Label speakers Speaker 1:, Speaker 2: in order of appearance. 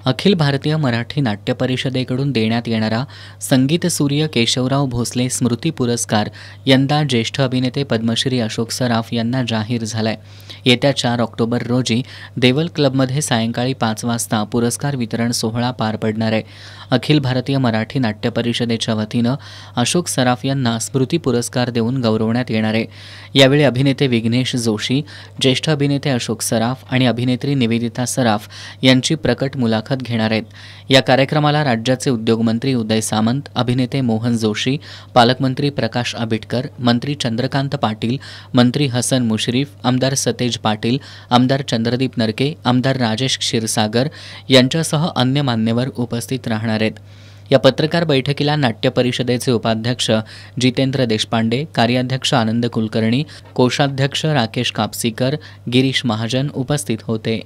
Speaker 1: अखिल भारतीय मराठी नाट्य परिषदेकडून देण्यात येणारा संगीतसूर्य केशवराव भोसले स्मृती पुरस्कार यंदा ज्येष्ठ अभिनेते पद्मश्री अशोक सराफ यांना जाहीर झालाय। येत्या 4 ऑक्टोबर रोजी देवल क्लबमध्ये सायंकाळी 5 वाजता पुरस्कार वितरण सोहळा पार पडणार आहे। अखिल भारतीय मराठी नाट्य परिषदेच्या वतीनं अशोक सराफ यांना स्मृती पुरस्कार देऊन गौरवण्यात येणार आहे। यावेळी अभिनेते विघ्नेश जोशी, ज्येष्ठ अभिनेते अशोक सराफ आणि अभिनेत्री निवेदिता सराफ यांची प्रकट मुलाखत घेणार आहेत। या कार्यक्रमाला राज्याचे उद्योगमंत्री उदय सामंत, अभिनेते मोहन जोशी, पालकमंत्री प्रकाश आबिटकर, मंत्री चंद्रकांत पाटील, मंत्री हसन मुश्रीफ, आमदार सतेज पाटील, आमदार चंद्रदीप नरके, आमदार राजेश क्षीरसागर यांच्यासह अन्य मान्यवर उपस्थित राहणार आहेत। या पत्रकार बैठकीला नाट्य परिषदेचे उपाध्यक्ष जितेंद्र देशपांडे, कार्याध्यक्ष आनंद कुलकर्णी, कोषाध्यक्ष राकेश कापसीकर, गिरीश महाजन उपस्थित होते।